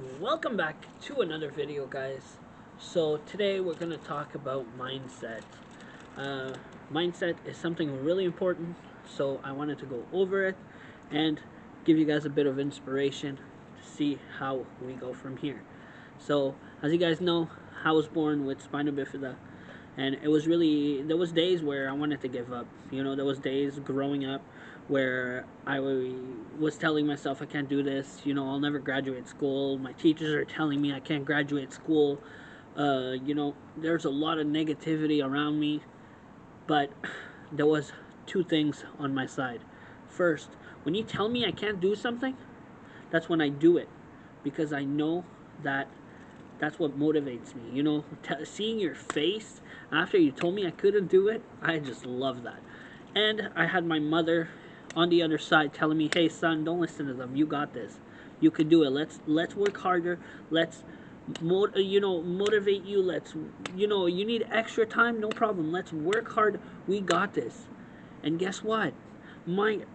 Welcome back to another video, guys. So today we're going to talk about mindset. uh, Mindset is something really important, so I wanted to go over it and give you guys a bit of inspiration to see how we go from here. So as you guys know, I was born with spina bifida, and there was days where I wanted to give up. There was days growing up where I was telling myself I can't do this. I'll never graduate school. My teachers are telling me I can't graduate school. There's a lot of negativity around me, but there was two things on my side. First, when you tell me I can't do something, that's when I do it, because I know that that's what motivates me. Seeing your face after you told me I couldn't do it, I just love that. And I had my mother on the other side telling me, "Hey son, don't listen to them. You got this. You could do it. Let's work harder. Let's motivate you. You need extra time, no problem. Let's work hard. We got this." And guess what? My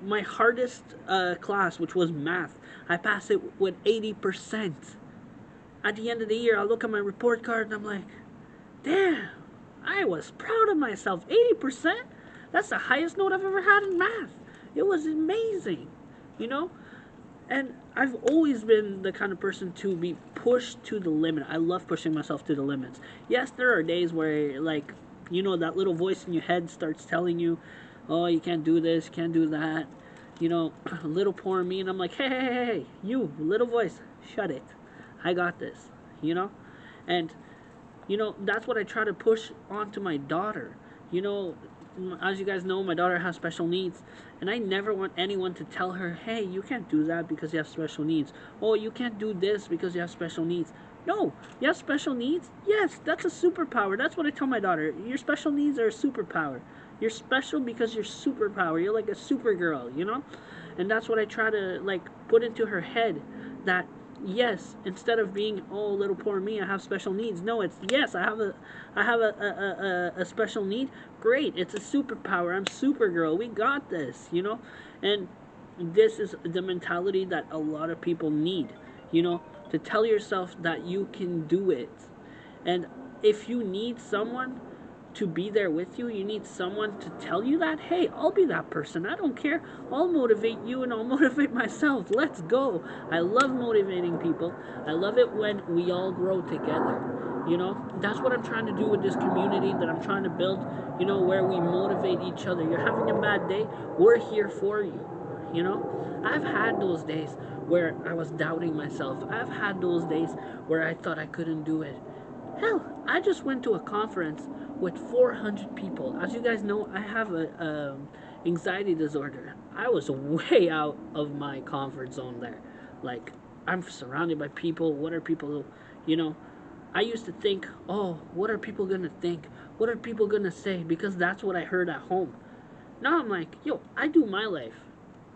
my hardest class, which was math, I passed it with 80%. At the end of the year, I look at my report card and I'm like, damn, I was proud of myself. 80%? That's the highest note I've ever had in math. It was amazing, you know? And I've always been the kind of person to be pushed to the limit. I love pushing myself to the limits. Yes, there are days where, that little voice in your head starts telling you, oh, you can't do this, you can't do that. Little poor me. And I'm like, hey, you, little voice, shut it. I got this, and that's what I try to push onto my daughter. As you guys know, my daughter has special needs, and I never want anyone to tell her, hey, you can't do that because you have special needs. Oh, you can't do this because you have special needs. No, you have special needs? Yes, that's a superpower. That's what I tell my daughter. Your special needs are a superpower. You're special because you're superpower. You're like a supergirl. And that's what I try to put into her head, that yes, instead of being, oh, little poor me, I have special needs. No, it's, yes, I have a special need. Great, it's a superpower. I'm Supergirl. We got this. And this is the mentality that a lot of people need. To tell yourself that you can do it. And if you need someone to be there with you, you need someone to tell you that, hey, I'll be that person. I don't care. I'll motivate you and I'll motivate myself. Let's go. I love motivating people. I love it when we all grow together. That's what I'm trying to do with this community that I'm trying to build, where we motivate each other. You're having a bad day, we're here for you. I've had those days where I was doubting myself. I've had those days where I thought I couldn't do it. Hell, I just went to a conference with 400 people. As you guys know, I have a anxiety disorder. I was way out of my comfort zone there. Like, I'm surrounded by people. What are people, you know? I used to think, oh, what are people gonna think? What are people gonna say? Because that's what I heard at home. Now I'm like, yo, I do my life.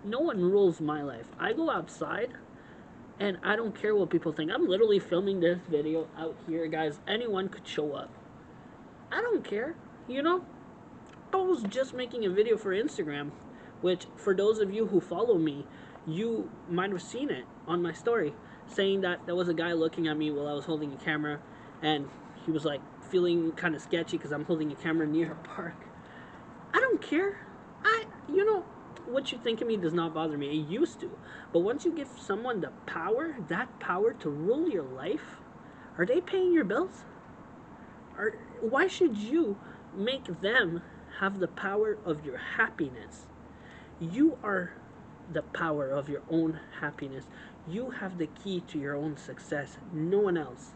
No one rules my life. I go outside, and I don't care what people think. I'm literally filming this video out here, guys. Anyone could show up. I don't care, you know? I was just making a video for Instagram, which, for those of you who follow me, you might have seen it on my story, saying that there was a guy looking at me while I was holding a camera, and he was like feeling kind of sketchy because I'm holding a camera near a park. I don't care. What you think of me does not bother me. It used to. But once you give someone the power, that power to rule your life, are they paying your bills? Why should you make them have the power of your happiness? You are the power of your own happiness. You have the key to your own success. No one else.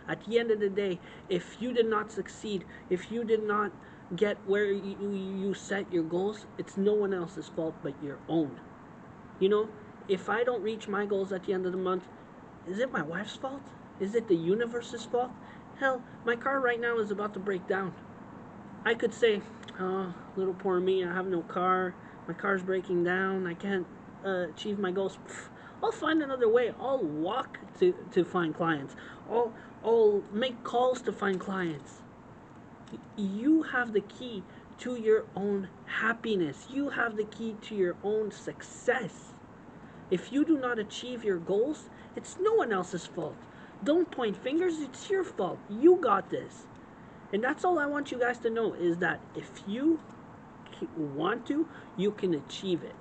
At the end of the day, if you did not succeed, if you did not get where you set your goals, it's no one else's fault but your own. If I don't reach my goals at the end of the month, is it my wife's fault? Is it the universe's fault? Hell, my car right now is about to break down. I could say, oh, little poor me, I have no car, my car's breaking down, I can't achieve my goals. I'll find another way. I'll walk to find clients. I'll make calls to find clients. You have the key to your own happiness. You have the key to your own success. If you do not achieve your goals, it's no one else's fault. Don't point fingers, it's your fault. You got this. And that's all I want you guys to know, is that if you want to, you can achieve it.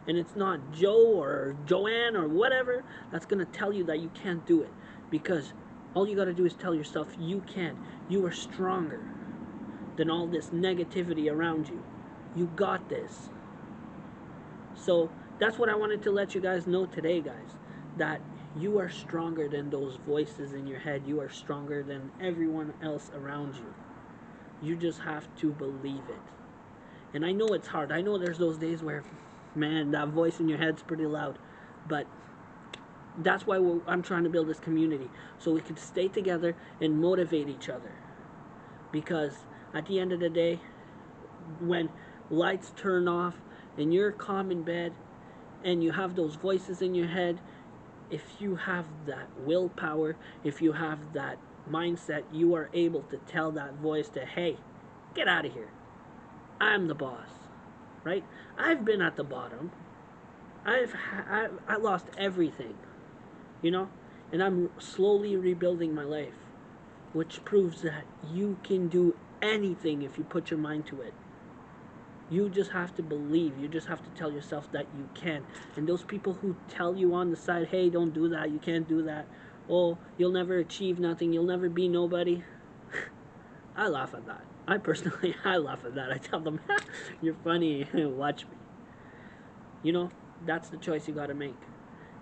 And it's not Joe or Joanne or whatever that's going to tell you that you can't do it. Because all you got to do is tell yourself you can. You are stronger than all this negativity around you. You got this. So that's what I wanted to let you guys know today, guys. That you are stronger than those voices in your head. You are stronger than everyone else around you. You just have to believe it. And I know it's hard. I know there's those days where, man, that voice in your head's pretty loud. But that's why I'm trying to build this community, so we can stay together and motivate each other. Because at the end of the day, when lights turn off and you're calm in bed and you have those voices in your head, if you have that willpower, if you have that mindset, you are able to tell that voice to, hey, get out of here. I'm the boss, right? I've been at the bottom. I lost everything, you know, and I'm slowly rebuilding my life, which proves that you can do anything if you put your mind to it. You just have to believe. You just have to tell yourself that you can. And those people who tell you on the side, hey, don't do that, you can't do that, oh, you'll never achieve nothing, you'll never be nobody, I laugh at that. I personally laugh at that. I tell them, you're funny, watch me. You know, that's the choice you gotta make.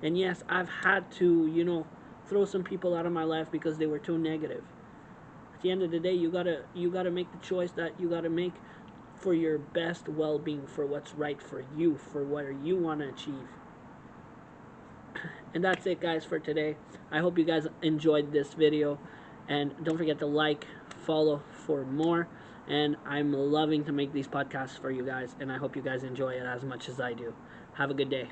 And yes, I've had to, throw some people out of my life because they were too negative. At the end of the day, you gotta make the choice that you gotta make for your best well-being, for what's right for you, for what you want to achieve. And that's it, guys, for today. I hope you guys enjoyed this video, and don't forget to like, follow for more. And I'm loving to make these podcasts for you guys, and I hope you guys enjoy it as much as I do. Have a good day.